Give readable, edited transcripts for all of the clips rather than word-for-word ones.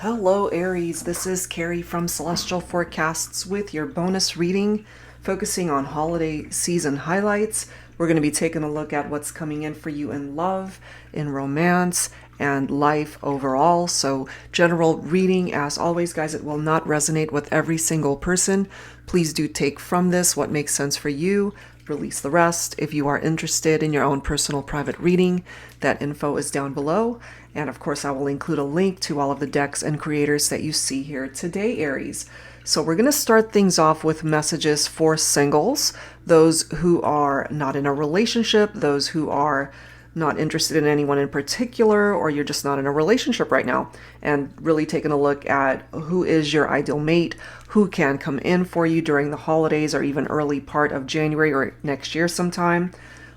Hello, Aries. This is Carrie from Celestial Forecasts with your bonus reading, focusing on holiday season highlights. We're going to be taking a look at what's coming in for you in love, in romance, and life overall. So, general reading, as always, guys, it will not resonate with every single person. Please do take from this what makes sense for you. Release the rest. If you are interested in your own personal private reading, that info is down below. And of course, I will include a link to all of the decks and creators that you see here today, Aries. So we're going to start things off with messages for singles, those who are not in a relationship, those who are not interested in anyone in particular, or you're just not in a relationship right now, and really taking a look at who is your ideal mate, who can come in for you during the holidays or even early part of January or next year sometime.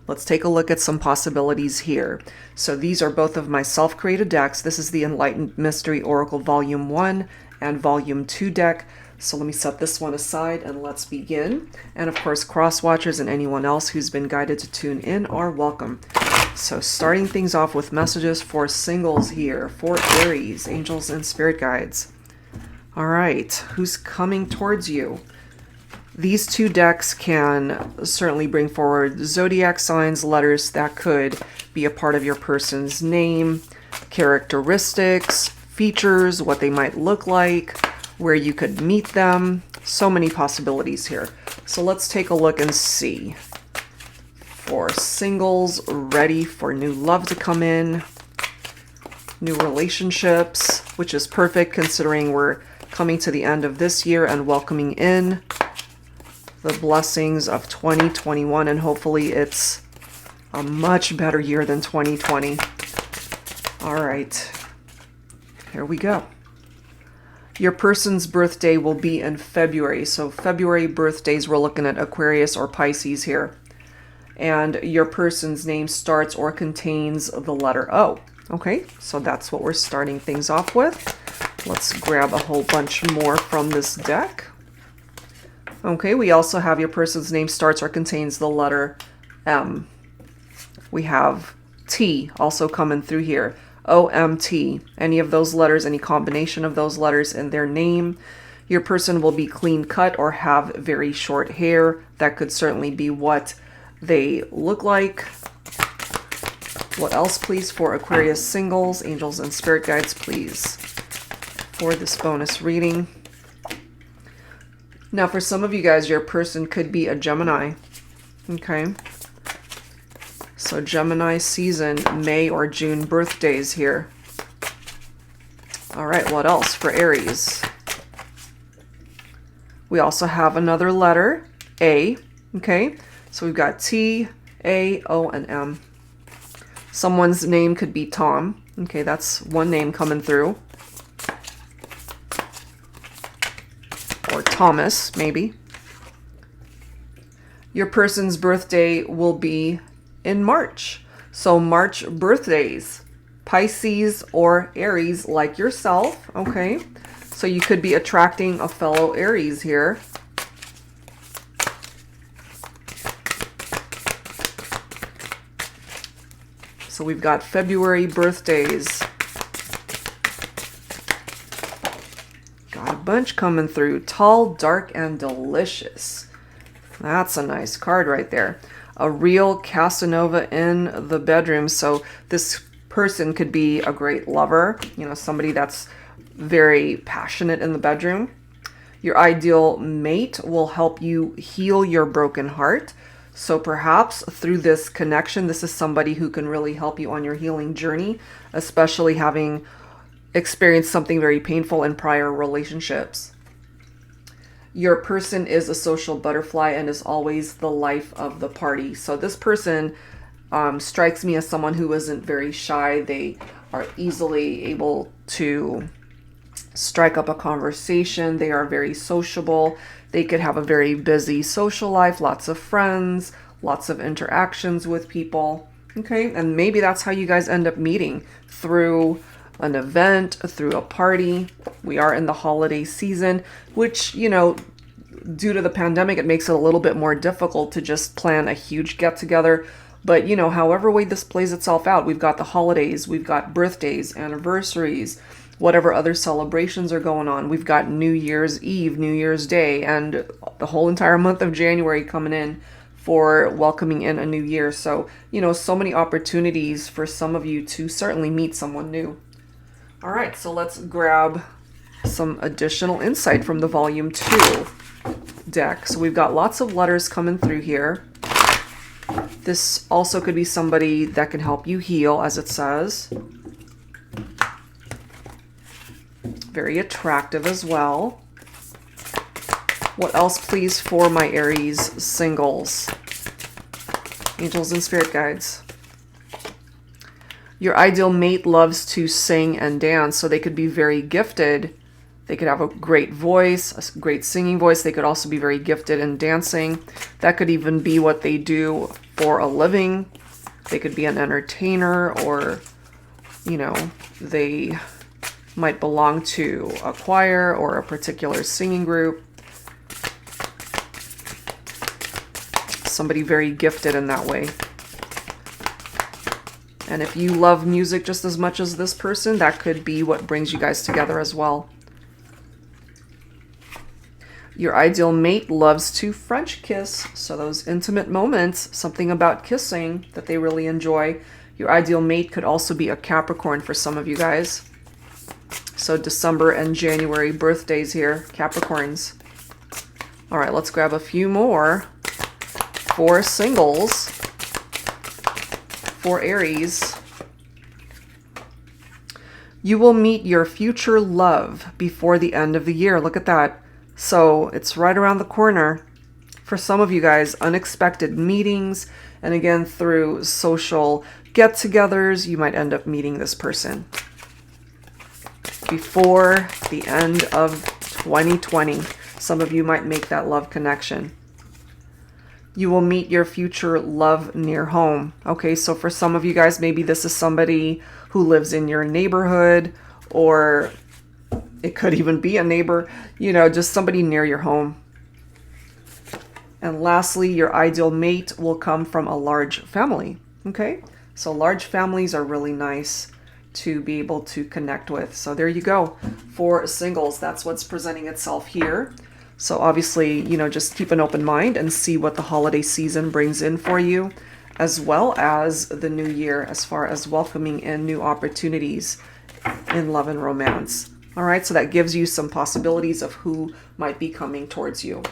Let's take a look at some possibilities here. So these are both of my self-created decks. This is the Enlightened Mystery Oracle Volume 1 and Volume 2 deck. So let me set this one aside and let's begin. And of course, cross-watchers and anyone else who's been guided to tune in are welcome. So starting things off with messages for singles here, for Aries, angels and spirit guides. All right, who's coming towards you? These two decks can certainly bring forward zodiac signs, letters that could be a part of your person's name, characteristics, features, what they might look like, where you could meet them. So many possibilities here. So let's take a look and see. For singles ready for new love to come in, new relationships, which is perfect considering we're coming to the end of this year and welcoming in the blessings of 2021, and hopefully it's a much better year than 2020. All right, here we go. Your person's birthday will be in February. So February birthdays, we're looking at Aquarius or Pisces here. And your person's name starts or contains the letter O. Okay, so that's what we're starting things off with. Let's grab a whole bunch more from this deck. Okay, we also have your person's name starts or contains the letter M. We have T also coming through here. OMT. Any of those letters, any combination of those letters in their name. Your person will be clean cut or have very short hair. That could certainly be what they look like. What else, please, for Aquarius singles, angels and spirit guides, please, for this bonus reading. Now, for some of you guys, your person could be a Gemini. Okay. So Gemini season, May or June birthdays here. All right, what else for Aries? We also have another letter, A. Okay. So we've got T, A, O, and M. Someone's name could be Tom. Okay, that's one name coming through. Or Thomas, maybe. Your person's birthday will be in March. So March birthdays, Pisces or Aries like yourself. Okay, so you could be attracting a fellow Aries here. So we've got February birthdays. Got a bunch coming through. Tall, dark, and delicious. That's a nice card right there. A real Casanova in the bedroom. So this person could be a great lover. You know, somebody that's very passionate in the bedroom. Your ideal mate will help you heal your broken heart. So perhaps through this connection, this is somebody who can really help you on your healing journey, especially having experienced something very painful in prior relationships. Your person is a social butterfly and is always the life of the party. So this person strikes me as someone who isn't very shy. They are easily able to strike up a conversation. They are very sociable. They could have a very busy social life, lots of friends, lots of interactions with people. Okay, and maybe that's how you guys end up meeting, through an event, through a party. We are in the holiday season, which, you know, due to the pandemic, it makes it a little bit more difficult to just plan a huge get-together. But, you know, however way this plays itself out, we've got the holidays, we've got birthdays, anniversaries, whatever other celebrations are going on. We've got New Year's Eve, New Year's Day, and the whole entire month of January coming in for welcoming in a new year. So, you know, so many opportunities for some of you to certainly meet someone new. All right, so let's grab some additional insight from the Volume 2 deck. So we've got lots of letters coming through here. This also could be somebody that can help you heal, as it says. Very attractive as well. What else, please, for my Aries singles? Angels and spirit guides. Your ideal mate loves to sing and dance, so they could be very gifted. They could have a great voice, a great singing voice. They could also be very gifted in dancing. That could even be what they do for a living. They could be an entertainer, or, you know, they might belong to a choir or a particular singing group. Somebody very gifted in that way. And if you love music just as much as this person, that could be what brings you guys together as well. Your ideal mate loves to French kiss, so those intimate moments, something about kissing that they really enjoy. Your ideal mate could also be a Capricorn for some of you guys. So December and January birthdays here, Capricorns. All right, let's grab a few more for singles, for Aries. You will meet your future love before the end of the year. Look at that. So it's right around the corner. For some of you guys, unexpected meetings, and again, through social get-togethers, you might end up meeting this person before the end of 2020. Some of you might make that love connection. You will meet your future love near home. Okay, so for some of you guys, maybe this is somebody who lives in your neighborhood, or it could even be a neighbor, you know, just somebody near your home. And lastly, your ideal mate will come from a large family. Okay, so large families are really nice to be able to connect with. So there you go. For singles, that's what's presenting itself here. So obviously, you know, just keep an open mind and see what the holiday season brings in for you, as well as the new year, as far as welcoming in new opportunities in love and romance. All right, so that gives you some possibilities of who might be coming towards you.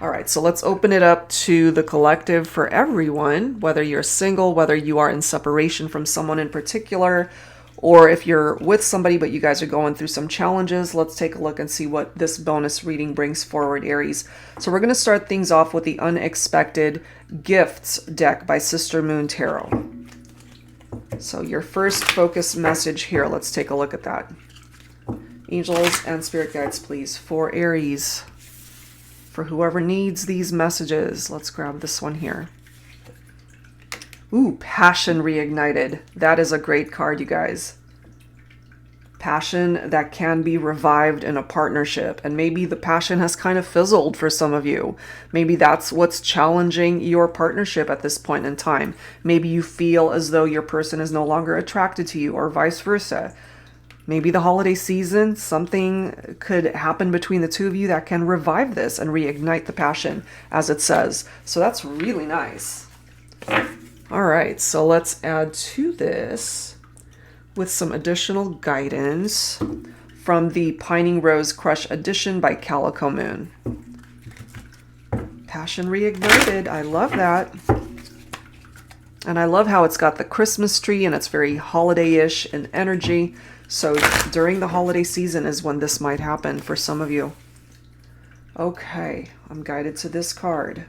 All right, so let's open it up to the collective for everyone, whether you're single, whether you are in separation from someone in particular, or if you're with somebody but you guys are going through some challenges. Let's take a look and see what this bonus reading brings forward, Aries. So we're going to start things off with the Unexpected Gifts deck by Sister Moon Tarot. So your first focus message here, let's take a look at that. Angels and spirit guides, please, for Aries. For whoever needs these messages, let's grab this one here. Ooh, Passion Reignited. That is a great card, you guys. Passion that can be revived in a partnership. And maybe the passion has kind of fizzled for some of you. Maybe that's what's challenging your partnership at this point in time. Maybe you feel as though your person is no longer attracted to you, or vice versa. Maybe the holiday season, something could happen between the two of you that can revive this and reignite the passion, as it says. So that's really nice. All right, so let's add to this with some additional guidance from the Pining Rose Crush edition by Calico Moon. Passion Reignited, I love that. And I love how it's got the Christmas tree and it's very holiday-ish in energy. So during the holiday season is when this might happen for some of you. Okay, I'm guided to this card.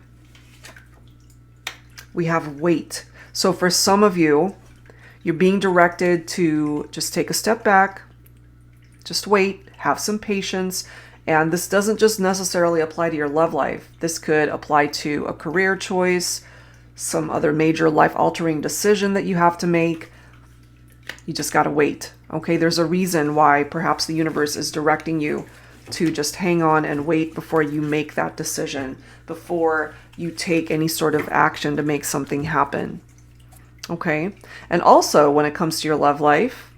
We have Wait. So for some of you, you're being directed to just take a step back, just wait, have some patience. And this doesn't just necessarily apply to your love life. This could apply to a career choice, some other major life-altering decision that you have to make. You just got to wait. Okay, there's a reason why perhaps the universe is directing you to just hang on and wait before you make that decision, before you take any sort of action to make something happen. Okay, and also when it comes to your love life,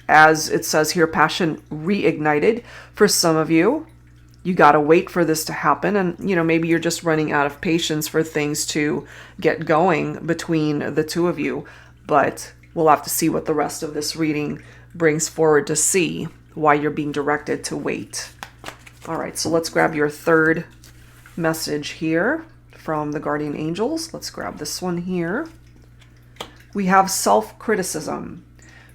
as it says here, passion reignited. For some of you, you got to wait for this to happen. And, maybe you're just running out of patience for things to get going between the two of you. But we'll have to see what the rest of this reading brings forward to see why you're being directed to wait. All right, so let's grab your third message here from the guardian angels. Let's grab this one here. We have self-criticism.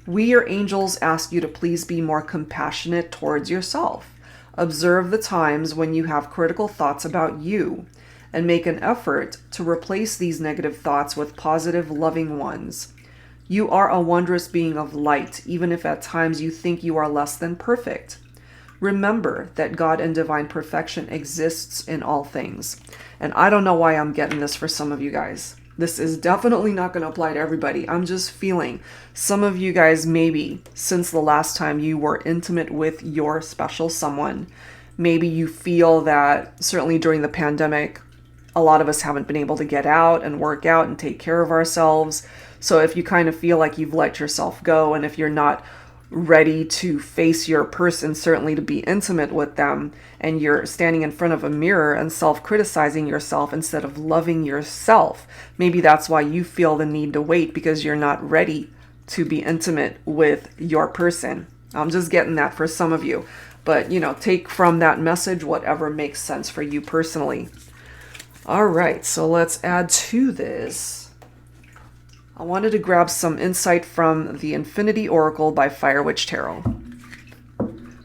We, your angels, ask you to please be more compassionate towards yourself. Observe the times when you have critical thoughts about you and make an effort to replace these negative thoughts with positive, loving ones. You are a wondrous being of light, even if at times you think you are less than perfect. Remember that God and divine perfection exists in all things. And I don't know why I'm getting this for some of you guys. This is definitely not going to apply to everybody. I'm just feeling some of you guys, maybe since the last time you were intimate with your special someone, maybe you feel that certainly during the pandemic, a lot of us haven't been able to get out and work out and take care of ourselves. So if you kind of feel like you've let yourself go, and if you're not ready to face your person, certainly to be intimate with them, and you're standing in front of a mirror and self-criticizing yourself instead of loving yourself, maybe that's why you feel the need to wait, because you're not ready to be intimate with your person. I'm just getting that for some of you. But, take from that message whatever makes sense for you personally. All right, so let's add to this. I wanted to grab some insight from the Infinity Oracle by Fire Witch Tarot.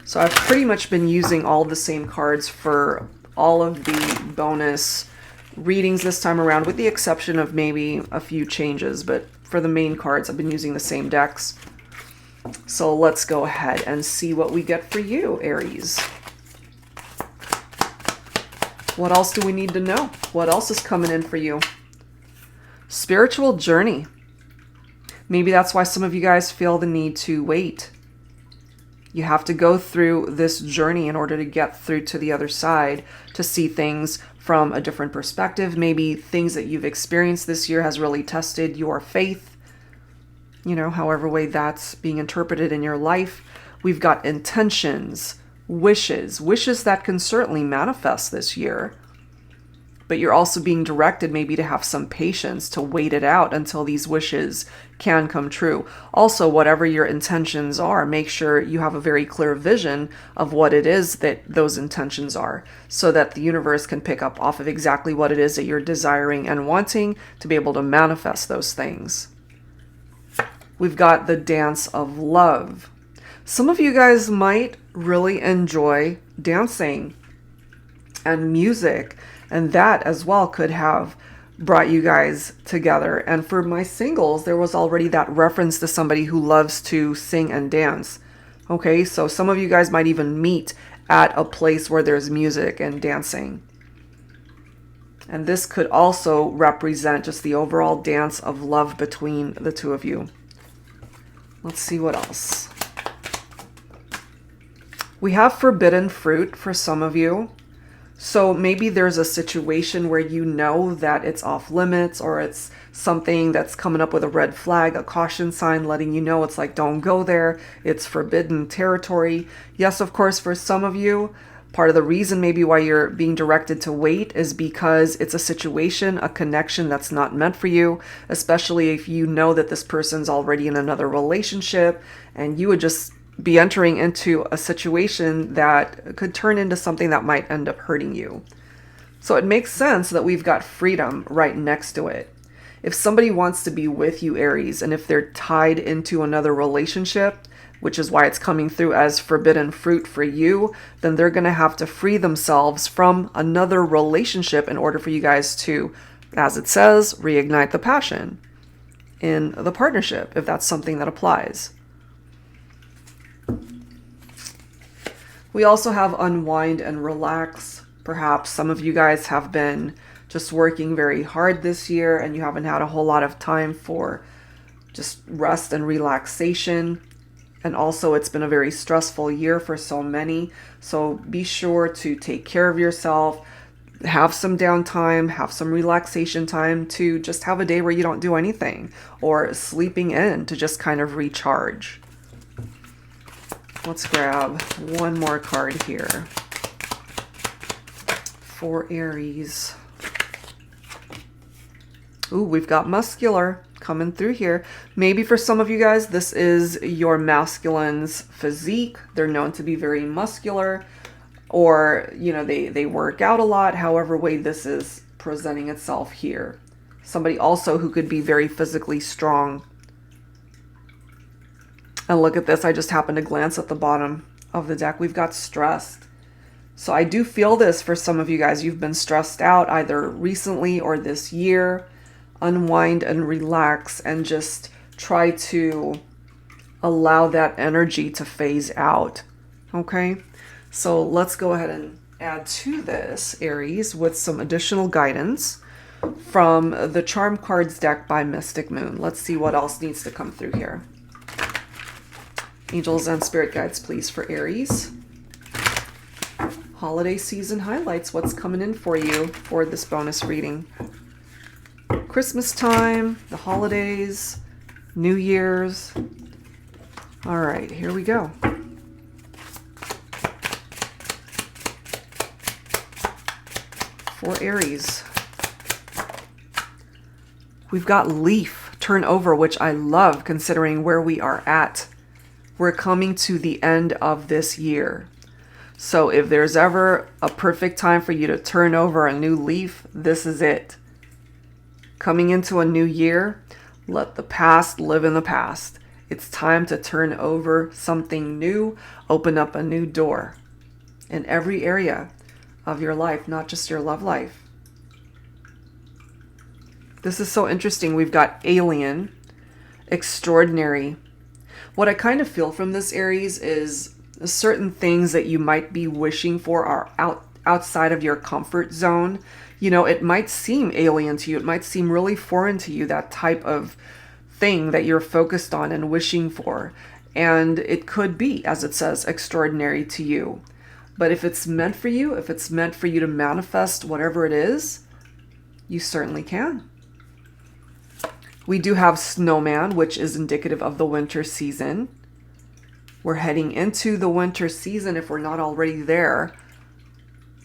So I've pretty much been using all the same cards for all of the bonus readings this time around, with the exception of maybe a few changes. But for the main cards, I've been using the same decks. So let's go ahead and see what we get for you, Aries. What else do we need to know? What else is coming in for you? Spiritual journey. Maybe that's why some of you guys feel the need to wait. You have to go through this journey in order to get through to the other side, to see things from a different perspective. Maybe things that you've experienced this year has really tested your faith. However way that's being interpreted in your life. We've got intentions, wishes that can certainly manifest this year. But you're also being directed maybe to have some patience, to wait it out until these wishes can come true. Also, whatever your intentions are, make sure you have a very clear vision of what it is that those intentions are, so that the universe can pick up off of exactly what it is that you're desiring and wanting to be able to manifest those things. We've got the dance of love. Some of you guys might really enjoy dancing and music, and that as well could have brought you guys together. And for my singles, there was already that reference to somebody who loves to sing and dance. Okay, so some of you guys might even meet at a place where there's music and dancing. And this could also represent just the overall dance of love between the two of you. Let's see what else. We have forbidden fruit for some of you. So maybe there's a situation where you know that it's off limits, or it's something that's coming up with a red flag, a caution sign letting you know it's like, don't go there. It's forbidden territory. Yes, of course, for some of you, part of the reason maybe why you're being directed to wait is because it's a situation, a connection that's not meant for you, especially if you know that this person's already in another relationship and you would just be entering into a situation that could turn into something that might end up hurting you. So it makes sense that we've got freedom right next to it. If somebody wants to be with you, Aries, and if they're tied into another relationship, which is why it's coming through as forbidden fruit for you, then they're going to have to free themselves from another relationship in order for you guys to, as it says, reignite the passion in the partnership, if that's something that applies. We also have unwind and relax. Perhaps some of you guys have been just working very hard this year and you haven't had a whole lot of time for just rest and relaxation. And also it's been a very stressful year for so many. So be sure to take care of yourself, have some downtime, have some relaxation time, to just have a day where you don't do anything, or sleeping in to just kind of recharge. Let's grab one more card here for Aries. Ooh, we've got muscular coming through here. Maybe for some of you guys, this is your masculine's physique. They're known to be very muscular, or, you know, they work out a lot. However way this is presenting itself here. Somebody also who could be very physically strong. And look at this. I just happened to glance at the bottom of the deck. We've got stressed. So I do feel this for some of you guys. You've been stressed out either recently or this year. Unwind and relax and just try to allow that energy to phase out. Okay, so let's go ahead and add to this, Aries, with some additional guidance from the Charm Cards deck by Mystic Moon. Let's see what else needs to come through here. Angels and spirit guides, please, for Aries. Holiday season highlights. What's coming in for you for this bonus reading? Christmas time, the holidays, New Year's. All right, here we go. For Aries, we've got leaf turnover, which I love considering where we are at. We're coming to the end of this year. So if there's ever a perfect time for you to turn over a new leaf, this is it. Coming into a new year, let the past live in the past. It's time to turn over something new, open up a new door in every area of your life, not just your love life. This is so interesting. We've got alien, extraordinary. What I kind of feel from this, Aries, is certain things that you might be wishing for are outside of your comfort zone. You know, it might seem alien to you. It might seem really foreign to you, that type of thing that you're focused on and wishing for. And it could be, as it says, extraordinary to you. But if it's meant for you, if it's meant for you to manifest whatever it is, you certainly can. We do have snowman, which is indicative of the winter season. We're heading into the winter season if we're not already there.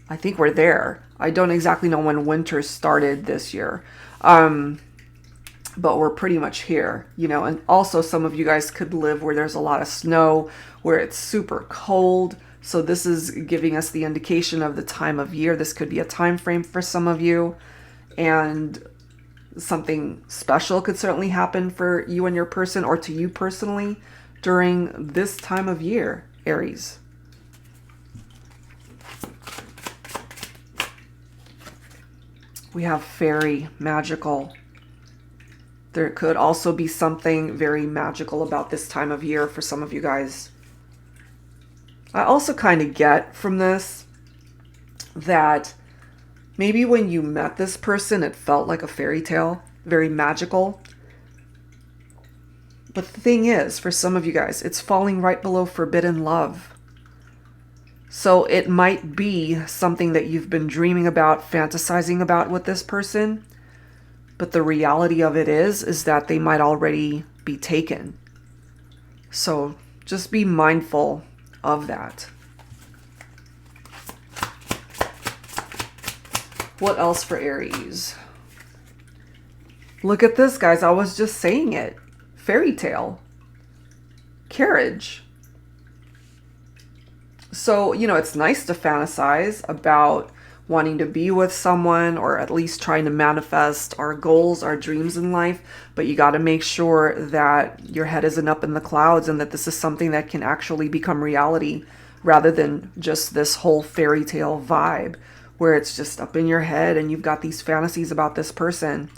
I think we're there. I don't exactly know when winter started this year. But we're pretty much here, you know. And also some of you guys could live where there's a lot of snow, where it's super cold. So this is giving us the indication of the time of year. This could be a time frame for some of you. And something special could certainly happen for you and your person, or to you personally, during this time of year, Aries. We have fairy, magical. There could also be something very magical about this time of year for some of you guys. I also kind of get from this that maybe when you met this person, it felt like a fairy tale, very magical. But the thing is, for some of you guys, it's falling right below forbidden love. So it might be something that you've been dreaming about, fantasizing about with this person. But the reality of it is that they might already be taken. So just be mindful of that. What else for Aries? Look at this, guys. I was just saying it. Fairytale. Carriage. So, you know, it's nice to fantasize about wanting to be with someone, or at least trying to manifest our goals, our dreams in life. But you got to make sure that your head isn't up in the clouds and that this is something that can actually become reality, rather than just this whole fairy tale vibe where it's just up in your head and you've got these fantasies about this person.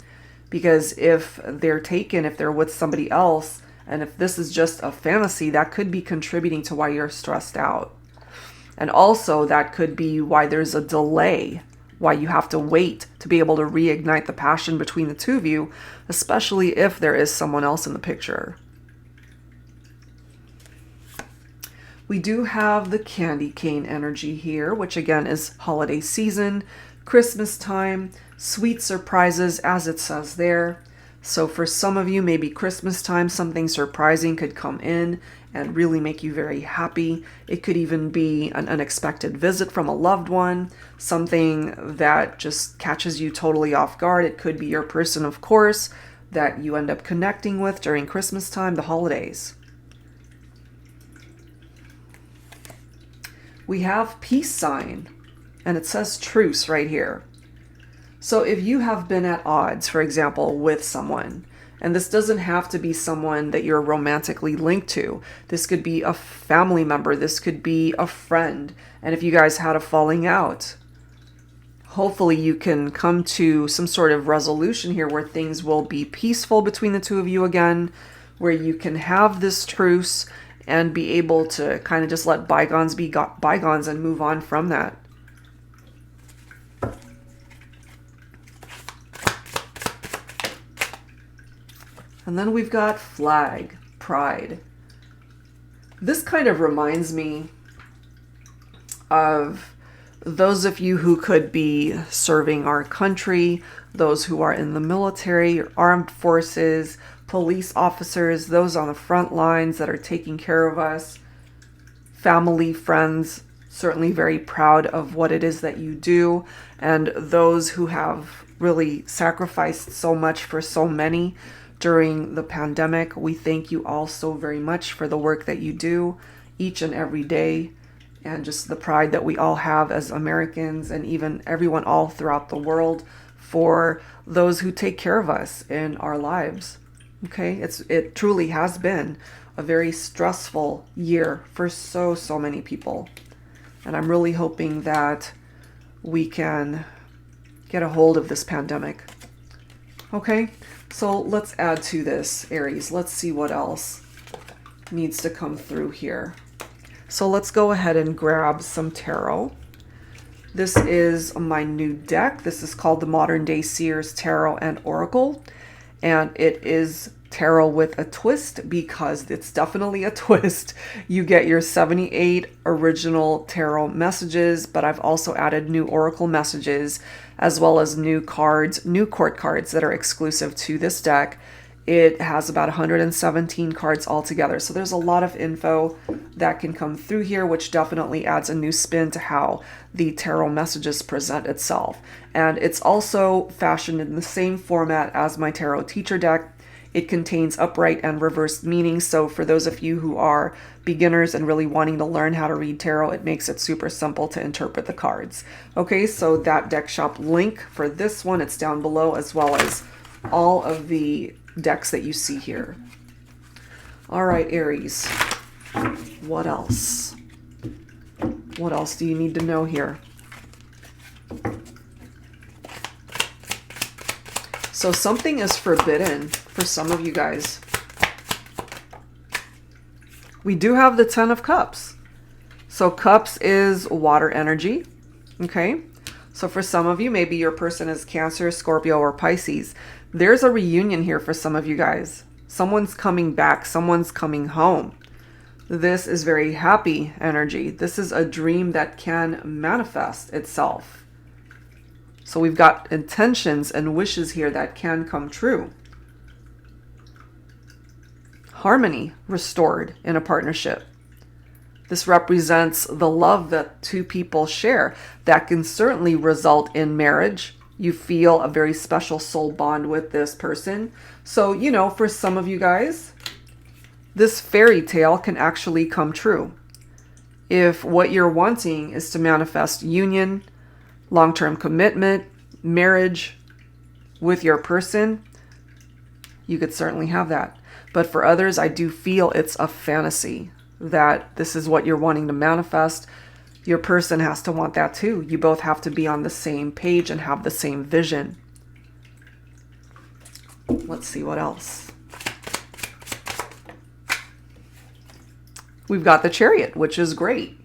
Because if they're taken, if they're with somebody else, and if this is just a fantasy, that could be contributing to why you're stressed out. And also that could be why there's a delay, why you have to wait to be able to reignite the passion between the two of you, especially if there is someone else in the picture. We do have the candy cane energy here, which again is holiday season, Christmas time, sweet surprises, as it says there. So for some of you, maybe Christmas time, something surprising could come in and really make you very happy. It could even be an unexpected visit from a loved one, something that just catches you totally off guard. It could be your person, of course, that you end up connecting with during Christmas time, the holidays. We have peace sign, and it says truce right here. So if you have been at odds, for example, with someone, and this doesn't have to be someone that you're romantically linked to. This could be a family member. This could be a friend. And if you guys had a falling out, hopefully you can come to some sort of resolution here where things will be peaceful between the two of you again, where you can have this truce and be able to kind of just let bygones be bygones and move on from that. And then we've got flag, pride. This kind of reminds me of those of you who could be serving our country, those who are in the military, armed forces, police officers, those on the front lines that are taking care of us, family, friends, certainly very proud of what it is that you do, and those who have really sacrificed so much for so many during the pandemic. We thank you all so very much for the work that you do each and every day, and just the pride that we all have as Americans and even everyone all throughout the world for those who take care of us in our lives. Okay, it truly has been a very stressful year for so many people, and I'm really hoping that we can get a hold of this pandemic. Okay, so let's add to this, Aries. Let's see what else needs to come through here. So let's go ahead and grab some tarot. This is my new deck. This is called the Modern Day Seers Tarot and Oracle. And it is tarot with a twist because it's definitely a twist. You get your 78 original tarot messages, but I've also added new oracle messages as well as new cards, new court cards that are exclusive to this deck. It has about 117 cards altogether. So there's a lot of info that can come through here, which definitely adds a new spin to how the tarot messages present itself. And it's also fashioned in the same format as my tarot teacher deck. It contains upright and reversed meanings. So for those of you who are beginners and really wanting to learn how to read tarot, it makes it super simple to interpret the cards. Okay, so that deck shop link for this one, it's down below, as well as all of the decks that you see here. All right, Aries, what else? What else do you need to know here? So something is forbidden for some of you guys. We do have the 10 of Cups. So Cups is water energy. Okay. So for some of you, maybe your person is Cancer, Scorpio, or Pisces. There's a reunion here for some of you guys. Someone's coming back. Someone's coming home. This is very happy energy. This is a dream that can manifest itself. So we've got intentions and wishes here that can come true. Harmony restored in a partnership. This represents the love that two people share that can certainly result in marriage. You feel a very special soul bond with this person. So, you know, for some of you guys, this fairy tale can actually come true. If what you're wanting is to manifest union, long-term commitment, marriage with your person, you could certainly have that. But for others, I do feel it's a fantasy that this is what you're wanting to manifest. Your person has to want that too. You both have to be on the same page and have the same vision. Let's see what else. We've got the Chariot, which is great.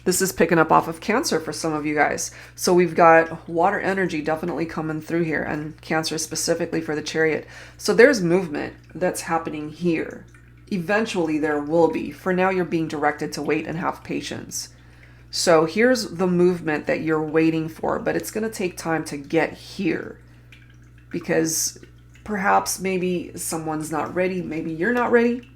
This is picking up off of Cancer for some of you guys. So we've got water energy definitely coming through here, and Cancer specifically for the Chariot. So there's movement that's happening here. Eventually there will be. For now, you're being directed to wait and have patience. So here's the movement that you're waiting for, but it's going to take time to get here. Because perhaps maybe someone's not ready, maybe you're not ready.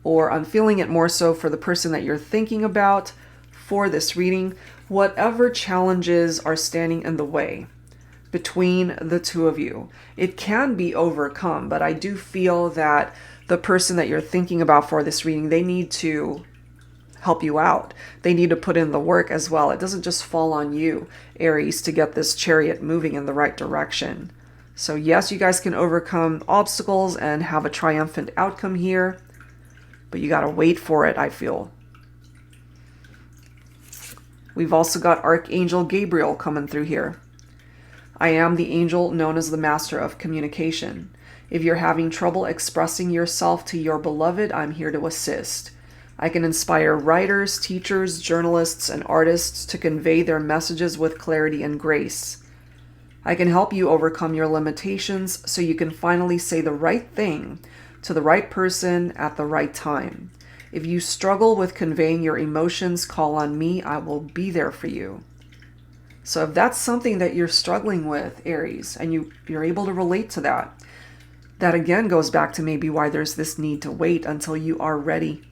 or I'm feeling it more so for the person that you're thinking about for this reading. Whatever challenges are standing in the way between the two of you, it can be overcome, but I do feel that the person that you're thinking about for this reading, they need to help you out. They need to put in the work as well. It doesn't just fall on you, Aries, to get this chariot moving in the right direction. So yes, you guys can overcome obstacles and have a triumphant outcome here, but you got to wait for it, I feel. We've also got Archangel Gabriel coming through here. I am the angel known as the master of communication. If you're having trouble expressing yourself to your beloved, I'm here to assist. I can inspire writers, teachers, journalists, and artists to convey their messages with clarity and grace. I can help you overcome your limitations so you can finally say the right thing to the right person at the right time. If you struggle with conveying your emotions, call on me. I will be there for you. So if that's something that you're struggling with, Aries, and you're able to relate to that, that again goes back to maybe why there's this need to wait until you are ready.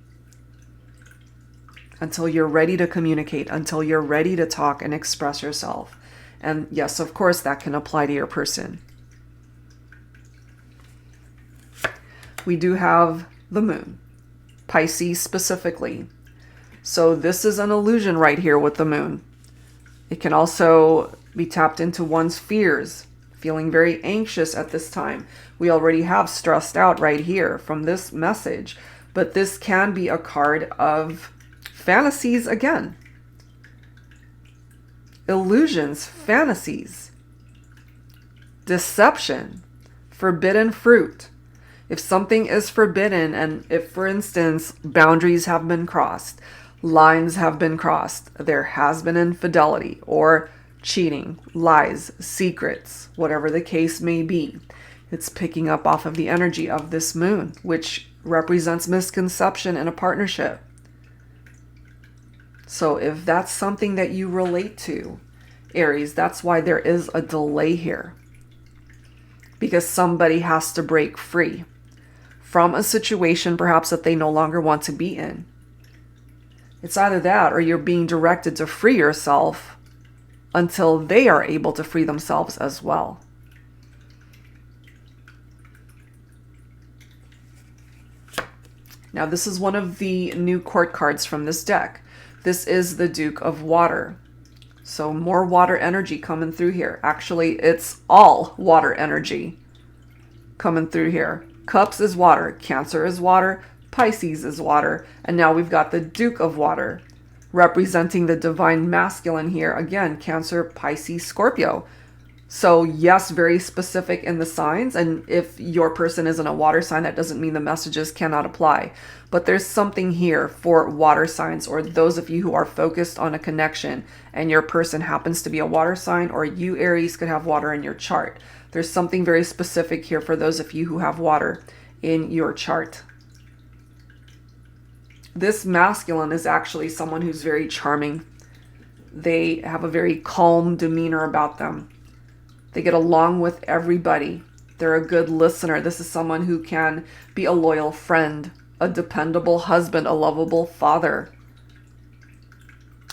Until you're ready to communicate, until you're ready to talk and express yourself. And yes, of course, that can apply to your person. We do have the moon, Pisces specifically. So this is an illusion right here with the moon. It can also be tapped into one's fears, feeling very anxious at this time. We already have stressed out right here from this message, but this can be a card of fantasies again. Illusions, fantasies, deception, forbidden fruit. If something is forbidden, and if, for instance, boundaries have been crossed, lines have been crossed, there has been infidelity or cheating, lies, secrets, whatever the case may be, it's picking up off of the energy of this moon, which represents misconception in a partnership. So if that's something that you relate to, Aries, that's why there is a delay here. Because somebody has to break free from a situation perhaps that they no longer want to be in. It's either that or you're being directed to free yourself until they are able to free themselves as well. Now, this is one of the new court cards from this deck. This is the Duke of Water. So more water energy coming through here. Actually, it's all water energy coming through here. Cups is water, Cancer is water, Pisces is water, and now we've got the Duke of Water representing the divine masculine here. Again, Cancer, Pisces, Scorpio. So yes, very specific in the signs, and if your person isn't a water sign, that doesn't mean the messages cannot apply. But there's something here for water signs, or those of you who are focused on a connection and your person happens to be a water sign, or you, Aries, could have water in your chart. There's something very specific here for those of you who have water in your chart. This masculine is actually someone who's very charming. They have a very calm demeanor about them. They get along with everybody. They're a good listener. This is someone who can be a loyal friend, a dependable husband, a lovable father.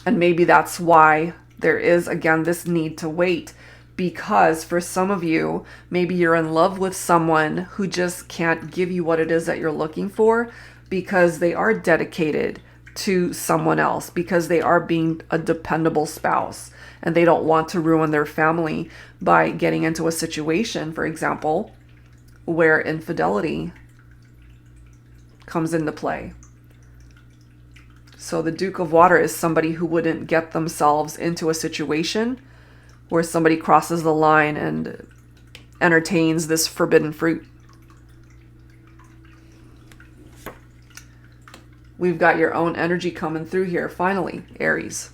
And maybe that's why there is, again, this need to wait. Because for some of you, maybe you're in love with someone who just can't give you what it is that you're looking for because they are dedicated to someone else, because they are being a dependable spouse and they don't want to ruin their family by getting into a situation, for example, where infidelity comes into play. So the Duke of Water is somebody who wouldn't get themselves into a situation where somebody crosses the line and entertains this forbidden fruit. We've got your own energy coming through here, finally, Aries.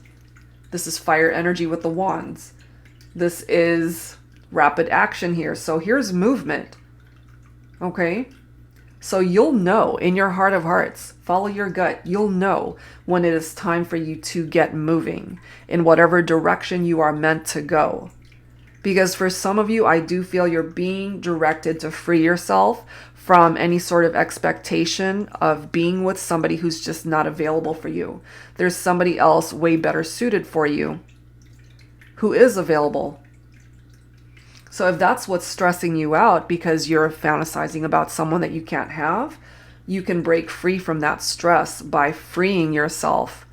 This is fire energy with the wands. This is rapid action here. So here's movement. Okay? So you'll know in your heart of hearts, follow your gut, you'll know when it is time for you to get moving in whatever direction you are meant to go. Because for some of you, I do feel you're being directed to free yourself from any sort of expectation of being with somebody who's just not available for you. There's somebody else way better suited for you who is available. So if that's what's stressing you out because you're fantasizing about someone that you can't have, you can break free from that stress by freeing yourself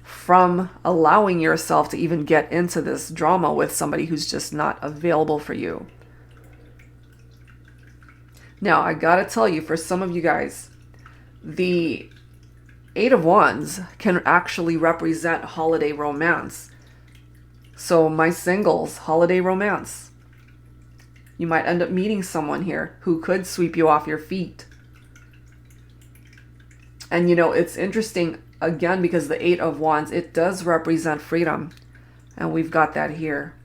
from allowing yourself to even get into this drama with somebody who's just not available for you. Now, I gotta tell you, for some of you guys, the Eight of Wands can actually represent holiday romance. So my singles, holiday romance. You might end up meeting someone here who could sweep you off your feet. And you know, it's interesting, again, because the Eight of Wands, it does represent freedom. And we've got that here.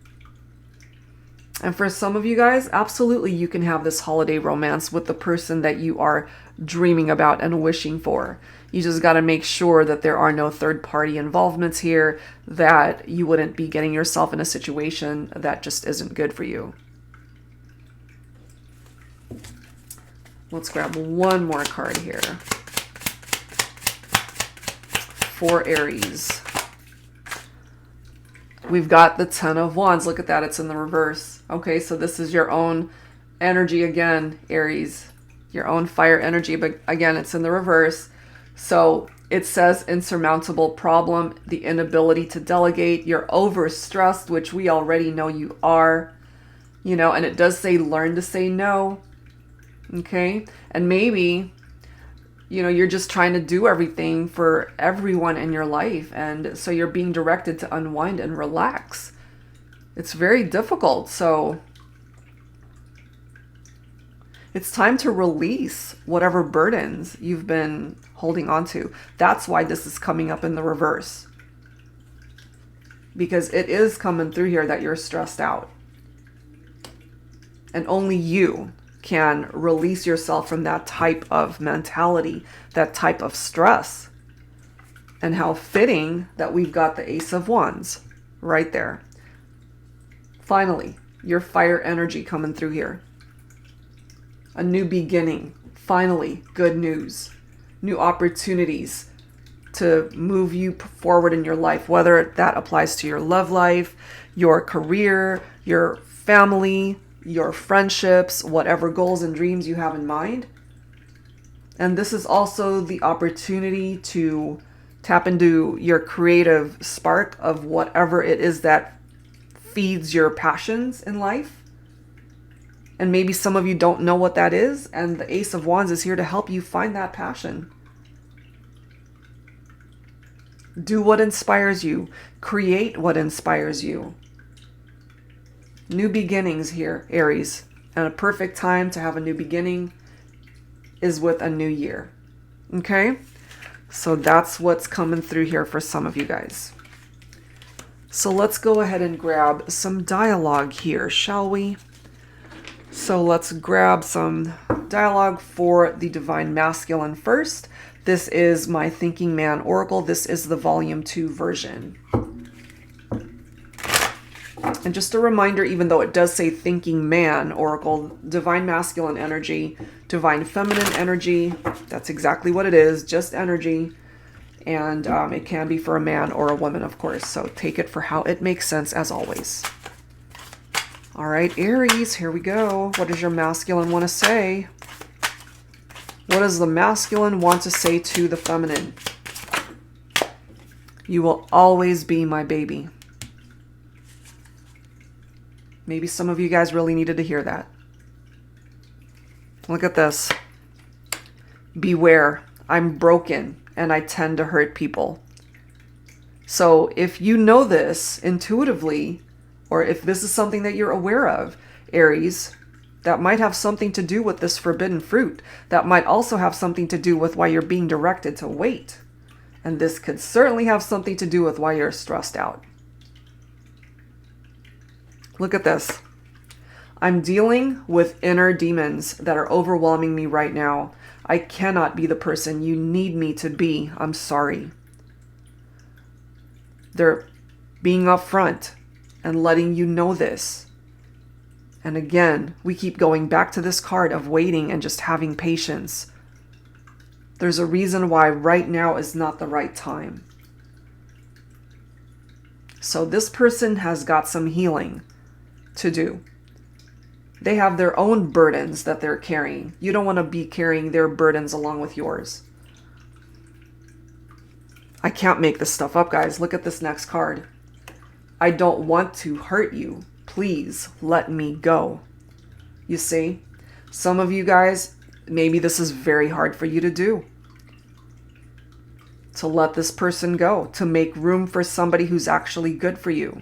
And for some of you guys, absolutely, you can have this holiday romance with the person that you are dreaming about and wishing for. You just got to make sure that there are no third-party involvements here, that you wouldn't be getting yourself in a situation that just isn't good for you. Let's grab one more card here for Aries. We've got the Ten of Wands. Look at that. It's in the reverse. Okay, so this is your own energy again, Aries. Your own fire energy. But again, it's in the reverse. So it says insurmountable problem, the inability to delegate. You're overstressed, which we already know you are. You know, and it does say learn to say no. Okay? And maybe, you know, you're just trying to do everything for everyone in your life. And so you're being directed to unwind and relax. It's very difficult. So it's time to release whatever burdens you've been holding on to. That's why this is coming up in the reverse. Because it is coming through here that you're stressed out. And only you can release yourself from that type of mentality, that type of stress. And how fitting that we've got the Ace of Wands right there. Finally, your fire energy coming through here. A new beginning. Finally, good news. New opportunities to move you forward in your life, whether that applies to your love life, your career, your family, your friendships, whatever goals and dreams you have in mind. And this is also the opportunity to tap into your creative spark of whatever it is that feeds your passions in life. And maybe some of you don't know what that is, and the Ace of Wands is here to help you find that passion. Do what inspires you. Create what inspires you. New beginnings here, Aries. And a perfect time to have a new beginning is with a new year. Okay? So that's what's coming through here for some of you guys. So let's go ahead and grab some dialogue here, shall we? So let's grab some dialogue for the Divine Masculine first. This is my Thinking Man Oracle. This is the Volume 2 version. And just a reminder, even though it does say Thinking Man Oracle, Divine Masculine energy, Divine Feminine energy, that's exactly what it is, just energy. And it can be for a man or a woman, of course. So take it for how it makes sense, as always. All right, Aries, here we go. What does your masculine want to say? What does the masculine want to say to the feminine? You will always be my baby. Maybe some of you guys really needed to hear that. Look at this. Beware, I'm broken and I tend to hurt people. So if you know this intuitively, or if this is something that you're aware of, Aries, that might have something to do with this forbidden fruit. That might also have something to do with why you're being directed to wait. And this could certainly have something to do with why you're stressed out. Look at this. I'm dealing with inner demons that are overwhelming me right now. I cannot be the person you need me to be. I'm sorry. They're being upfront and letting you know this. And again, we keep going back to this card of waiting and just having patience. There's a reason why right now is not the right time. So this person has got some healing to do. They have their own burdens that they're carrying. You don't want to be carrying their burdens along with yours. I can't make this stuff up, guys. Look at this next card. I don't want to hurt you. Please let me go. You see, some of you guys, maybe this is very hard for you to do. To let this person go, to make room for somebody who's actually good for you.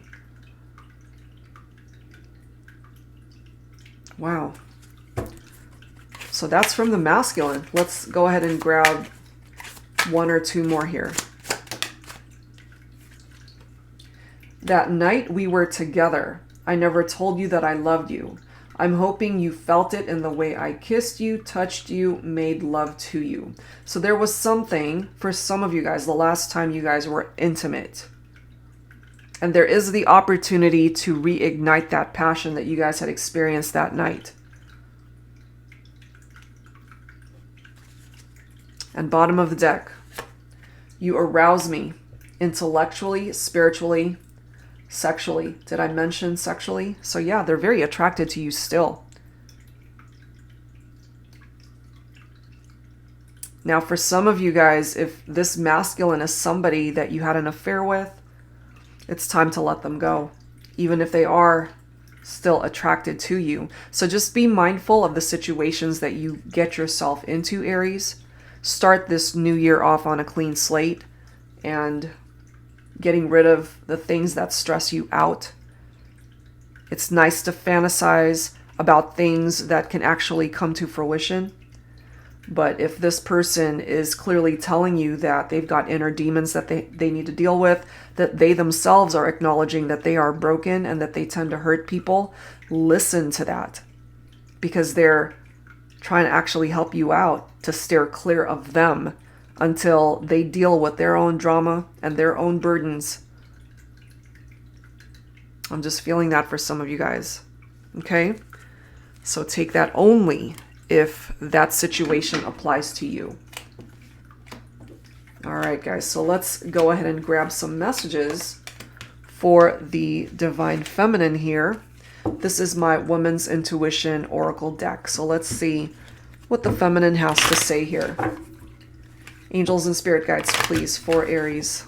Wow. So that's from the masculine. Let's go ahead and grab one or two more here. That night we were together, I never told you that I loved you. I'm hoping you felt it in the way I kissed you, touched you, made love to you. So there was something for some of you guys the last time you guys were intimate. And there is the opportunity to reignite that passion that you guys had experienced that night. And bottom of the deck, you arouse me intellectually, spiritually, sexually. Did I mention sexually? So yeah, they're very attracted to you still. Now for some of you guys, if this masculine is somebody that you had an affair with, it's time to let them go, even if they are still attracted to you. So just be mindful of the situations that you get yourself into, Aries. Start this new year off on a clean slate and getting rid of the things that stress you out. It's nice to fantasize about things that can actually come to fruition. But if this person is clearly telling you that they've got inner demons that they need to deal with, that they themselves are acknowledging that they are broken and that they tend to hurt people, listen to that. Because they're trying to actually help you out to steer clear of them until they deal with their own drama and their own burdens. I'm just feeling that for some of you guys. Okay? So take that only if that situation applies to you. All right, guys. So let's go ahead and grab some messages for the Divine Feminine here. This is my Woman's Intuition Oracle deck. So let's see what the Feminine has to say here. Angels and Spirit Guides, please, for Aries.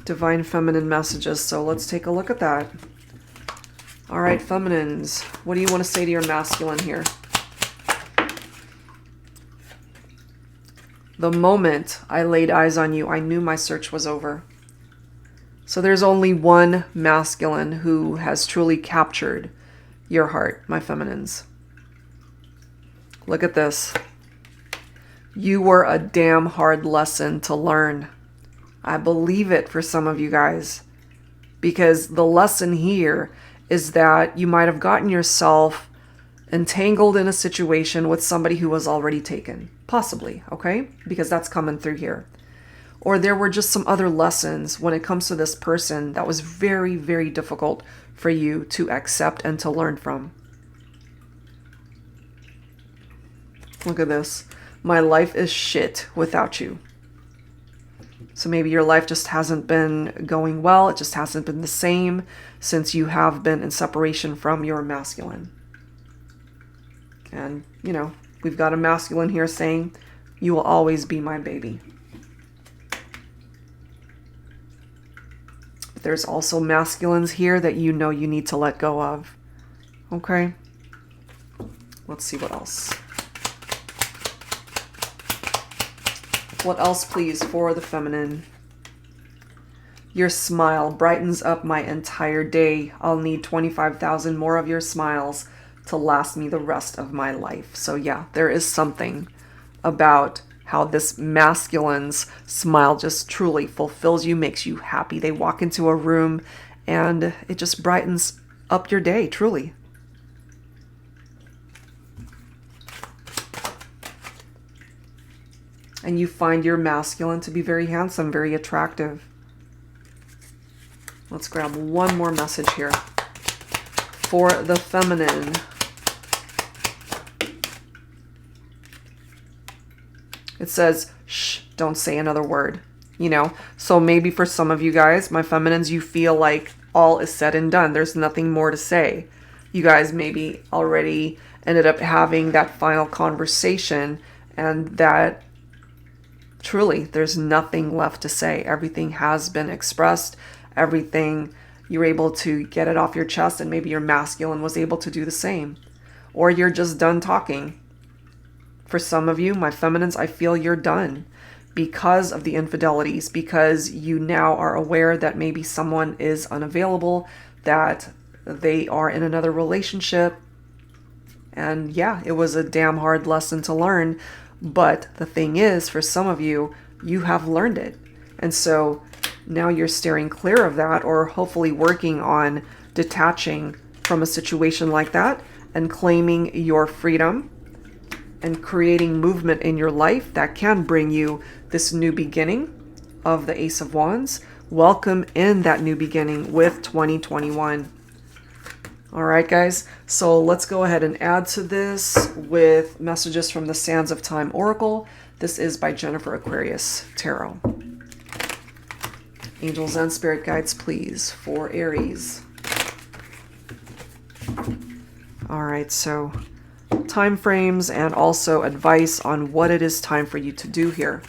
Divine Feminine messages. So let's take a look at that. All right, Feminines, what do you want to say to your masculine here? The moment I laid eyes on you, I knew my search was over. So there's only one masculine who has truly captured your heart, my Feminines. Look at this. You were a damn hard lesson to learn. I believe it for some of you guys. Because the lesson here is that you might have gotten yourself entangled in a situation with somebody who was already taken. Possibly, okay? Because that's coming through here. Or there were just some other lessons when it comes to this person that was very, very difficult for you to accept and to learn from. Look at this. My life is shit without you. So maybe your life just hasn't been going well. It just hasn't been the same since you have been in separation from your masculine. And, you know, we've got a masculine here saying, you will always be my baby. But there's also masculines here that you know you need to let go of. Okay? Let's see what else. What else, please, for the Feminine? Your smile brightens up my entire day. I'll need 25,000 more of your smiles to last me the rest of my life. So yeah, there is something about how this masculine's smile just truly fulfills you, makes you happy. They walk into a room and it just brightens up your day, truly. And you find your masculine to be very handsome, very attractive. Let's grab one more message here. for the feminine. It says, shh, don't say another word, you know? So maybe for some of you guys, my feminines, you feel like all is said and done. There's nothing more to say. You guys maybe already ended up having that final conversation, and that truly there's nothing left to say. Everything has been expressed. Everything, you're able to get it off your chest, and maybe your masculine was able to do the same. Or you're just done talking. For some of you, my feminines, I feel you're done because of the infidelities, because you now are aware that maybe someone is unavailable, that they are in another relationship. And yeah, it was a damn hard lesson to learn. But the thing is, for some of you, you have learned it. And so now you're steering clear of that, or hopefully working on detaching from a situation like that and claiming your freedom and creating movement in your life that can bring you this new beginning of the Ace of Wands. Welcome in that new beginning with 2021. All right, guys. So let's go ahead and add to this with messages from the Sands of Time Oracle. This is by Jennifer Aquarius Tarot. Angels and spirit guides, please, for Aries. All right, so time frames and also advice on what it is time for you to do here.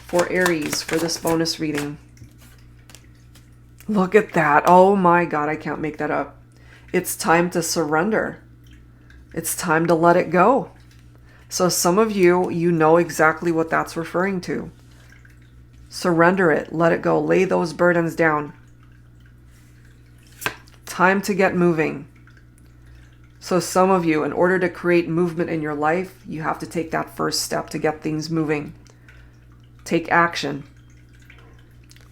For Aries, for this bonus reading. Look at that. Oh my God, I can't make that up. It's time to surrender. It's time to let it go. So some of you, you know exactly what that's referring to. Surrender it. Let it go. Lay those burdens down. Time to get moving. So some of you, in order to create movement in your life, you have to take that first step to get things moving. Take action.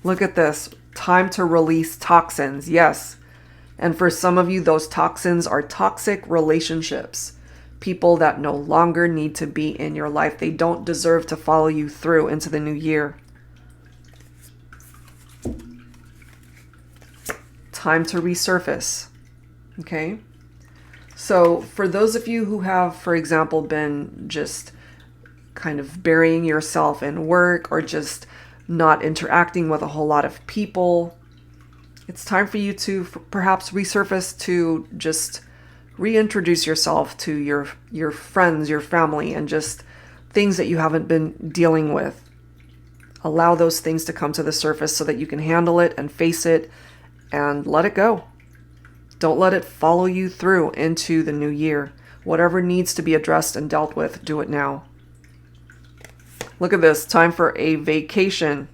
Look at this. Time to release toxins. Yes. And for some of you, those toxins are toxic relationships. People that no longer need to be in your life. They don't deserve to follow you through into the new year. Time to resurface. Okay. So for those of you who have, for example, been just kind of burying yourself in work or just not interacting with a whole lot of people, it's time for you to perhaps resurface, to just reintroduce yourself to your friends, your family, and just things that you haven't been dealing with. Allow those things to come to the surface so that you can handle it and face it and let it go. Don't let it follow you through into the new year. Whatever needs to be addressed and dealt with, do it now. Look at this. Time for a vacation.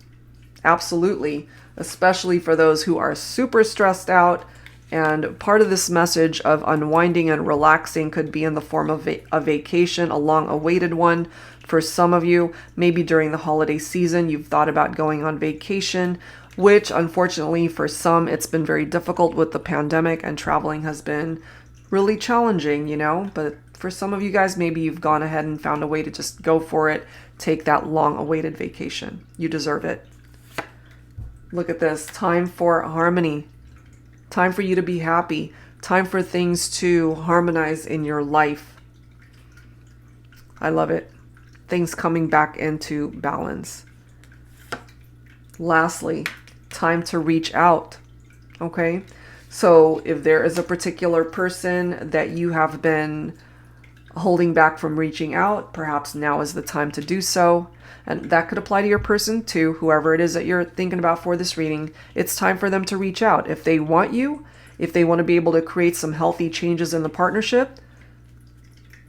Absolutely. Especially for those who are super stressed out. And part of this message of unwinding and relaxing could be in the form of a vacation, a long-awaited one. For some of you, maybe during the holiday season, you've thought about going on vacation, which unfortunately for some, it's been very difficult with the pandemic and traveling has been really challenging, you know. But for some of you guys, maybe you've gone ahead and found a way to just go for it. Take that long-awaited vacation. You deserve it. Look at this. Time for harmony. Time for you to be happy. Time for things to harmonize in your life. I love it. Things coming back into balance. Lastly, time to reach out. Okay? So if there is a particular person that you have been holding back from reaching out, perhaps now is the time to do so. And that could apply to your person too, whoever it is that you're thinking about for this reading. It's time for them to reach out. If they want you, if they want to be able to create some healthy changes in the partnership,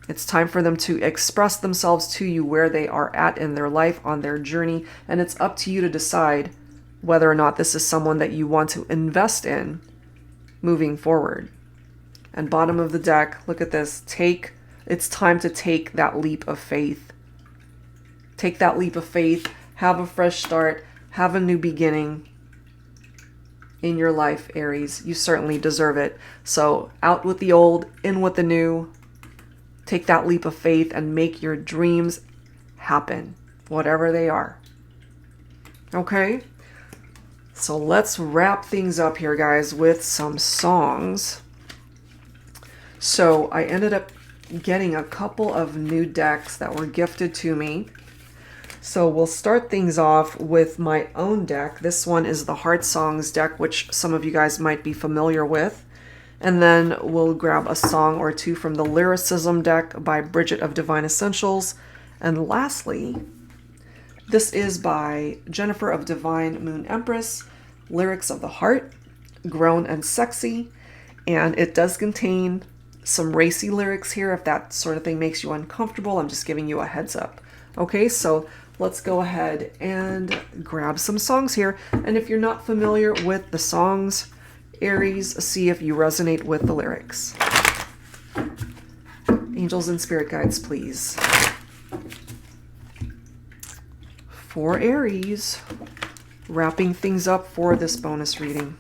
it's time for them to express themselves to you where they are at in their life, on their journey. And it's up to you to decide whether or not this is someone that you want to invest in moving forward. And bottom of the deck, look at this. It's time to take that leap of faith. Take that leap of faith, have a fresh start, have a new beginning in your life, Aries. You certainly deserve it. So out with the old, in with the new. Take that leap of faith and make your dreams happen, whatever they are. Okay? So let's wrap things up here, guys, with some songs. So I ended up getting a couple of new decks that were gifted to me. So we'll start things off with my own deck. This one is the Heart Songs deck, which some of you guys might be familiar with. And then we'll grab a song or two from the Lyricism deck by Bridget of Divine Essentials. And lastly, this is by Jennifer of Divine Moon Empress, Lyrics of the Heart, Grown and Sexy. And it does contain some racy lyrics here. If that sort of thing makes you uncomfortable, I'm just giving you a heads up. Okay, so let's go ahead and grab some songs here. And if you're not familiar with the songs, Aries, see if you resonate with the lyrics. Angels and spirit guides, please. For Aries, wrapping things up for this bonus reading.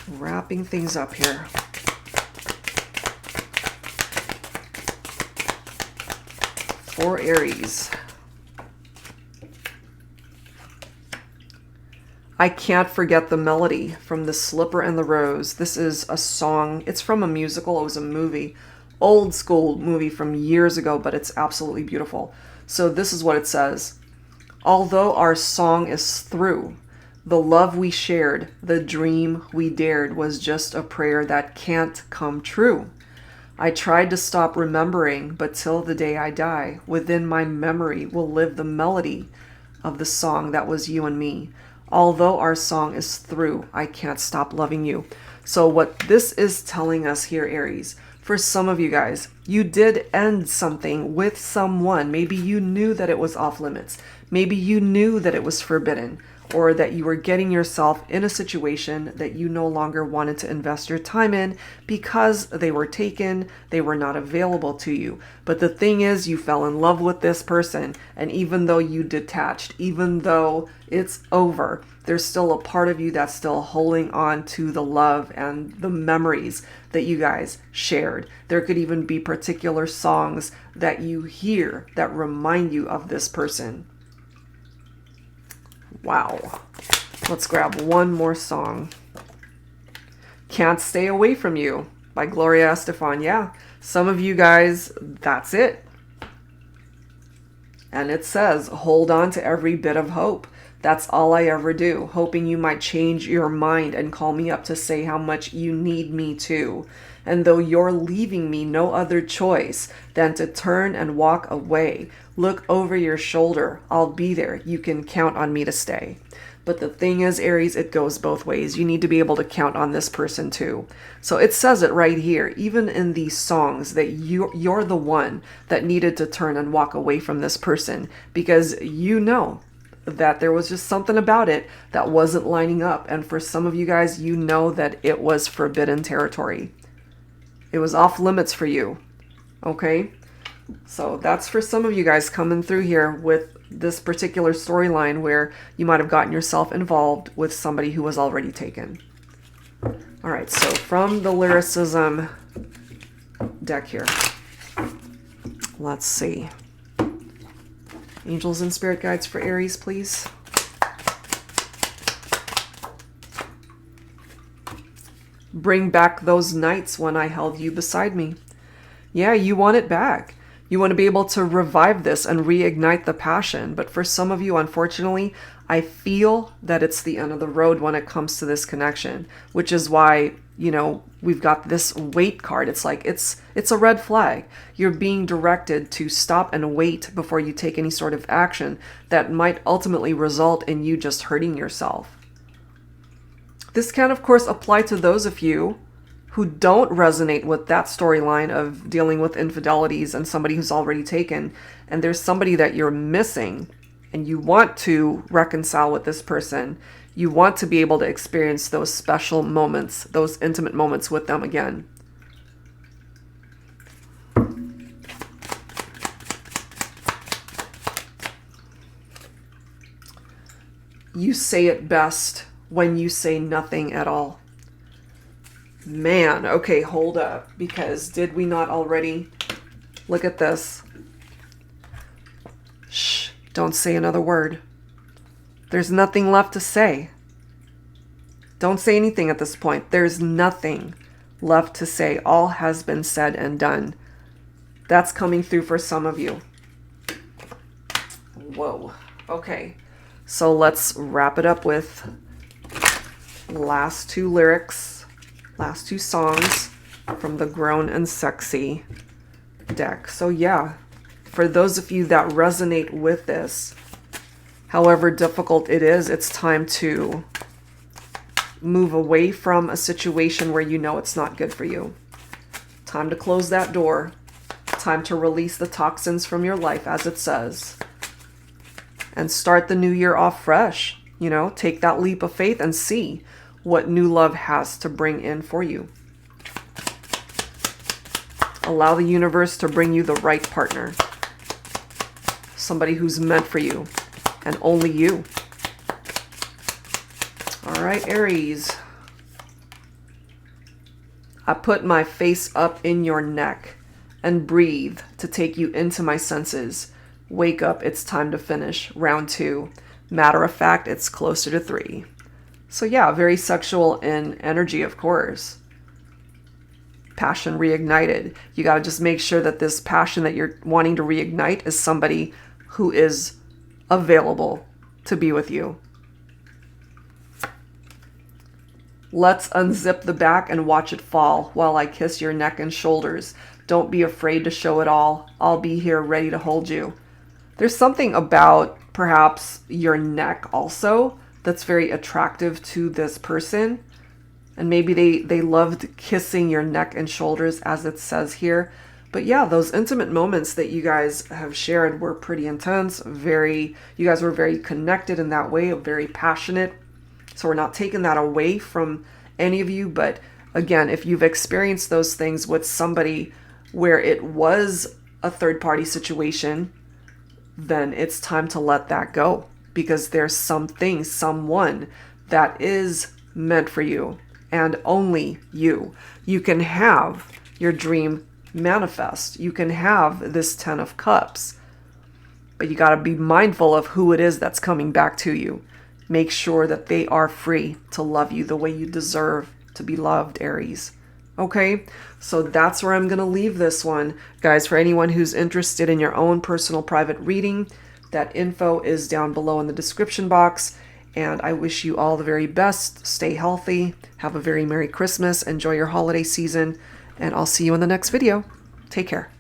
Wrapping things up here. For Aries. I Can't Forget the Melody from The Slipper and the Rose. This is a song. It's from a musical. It was a movie. Old school movie from years ago, but it's absolutely beautiful. So this is what it says. Although our song is through, the love we shared, the dream we dared was just a prayer that can't come true. I tried to stop remembering, but till the day I die, within my memory will live the melody of the song that was you and me. Although our song is through, I can't stop loving you. So what this is telling us here, Aries, for some of you guys, you did end something with someone. Maybe you knew that it was off limits. Maybe you knew that it was forbidden, or that you were getting yourself in a situation that you no longer wanted to invest your time in because they were taken, they were not available to you. But the thing is, you fell in love with this person, and even though you detached, even though it's over, there's still a part of you that's still holding on to the love and the memories that you guys shared. There could even be particular songs that you hear that remind you of this person. Wow. Let's grab one more song. Can't Stay Away From You by Gloria Estefan. Yeah, some of you guys, that's it. And it says, hold on to every bit of hope. That's all I ever do, hoping you might change your mind and call me up to say how much you need me too. And though you're leaving me no other choice than to turn and walk away, look over your shoulder. I'll be there. You can count on me to stay. But the thing is, Aries, it goes both ways. You need to be able to count on this person too. So it says it right here, even in these songs, that you're the one that needed to turn and walk away from this person because you know that there was just something about it that wasn't lining up. And for some of you guys, you know that it was forbidden territory. It was off limits for you. Okay? So that's for some of you guys coming through here with this particular storyline where you might have gotten yourself involved with somebody who was already taken. All right, so from the Lyricism deck here, let's see. Angels and spirit guides for Aries, please. Bring back those nights when I held you beside me. Yeah, you want it back. You want to be able to revive this and reignite the passion. But for some of you, unfortunately, I feel that it's the end of the road when it comes to this connection, which is why, you know, we've got this wait card. It's like, it's a red flag. You're being directed to stop and wait before you take any sort of action that might ultimately result in you just hurting yourself. This can, of course, apply to those of you who don't resonate with that storyline of dealing with infidelities and somebody who's already taken, and there's somebody that you're missing, and you want to reconcile with this person. You want to be able to experience those special moments, those intimate moments with them again. You say it best when you say nothing at all. Man, okay, hold up, because did we not already? Look at this. Shh, don't say another word. There's nothing left to say. Don't say anything at this point. There's nothing left to say. All has been said and done. That's coming through for some of you. Whoa. Okay. So let's wrap it up with last two lyrics, last two songs from the Grown and Sexy deck. So yeah, for those of you that resonate with this, however difficult it is, it's time to move away from a situation where you know it's not good for you. Time to close that door. Time to release the toxins from your life, as it says, and start the new year off fresh. You know, take that leap of faith and see what new love has to bring in for you. Allow the universe to bring you the right partner. Somebody who's meant for you and only you. All right, Aries. I put my face up in your neck and breathe to take you into my senses. Wake up, it's time to finish. Round 2. Matter of fact, it's closer to 3. So yeah, very sexual in energy, of course. Passion reignited. You got to just make sure that this passion that you're wanting to reignite is somebody who is available to be with you. Let's unzip the back and watch it fall while I kiss your neck and shoulders. Don't be afraid to show it all. I'll be here ready to hold you. There's something about perhaps your neck also that's very attractive to this person. And maybe they loved kissing your neck and shoulders, as it says here. But yeah, those intimate moments that you guys have shared were pretty intense. You guys were very connected in that way, very passionate. So we're not taking that away from any of you. But again, if you've experienced those things with somebody where it was a third-party situation, then it's time to let that go, because there's something, someone that is meant for you and only you. You can have your dream manifest. You can have this 10 of Cups, but you got to be mindful of who it is that's coming back to you. Make sure that they are free to love you the way you deserve to be loved, Aries. Okay, so that's where I'm going to leave this one. Guys, for anyone who's interested in your own personal private reading, that info is down below in the description box. And I wish you all the very best. Stay healthy. Have a very Merry Christmas. Enjoy your holiday season. And I'll see you in the next video. Take care.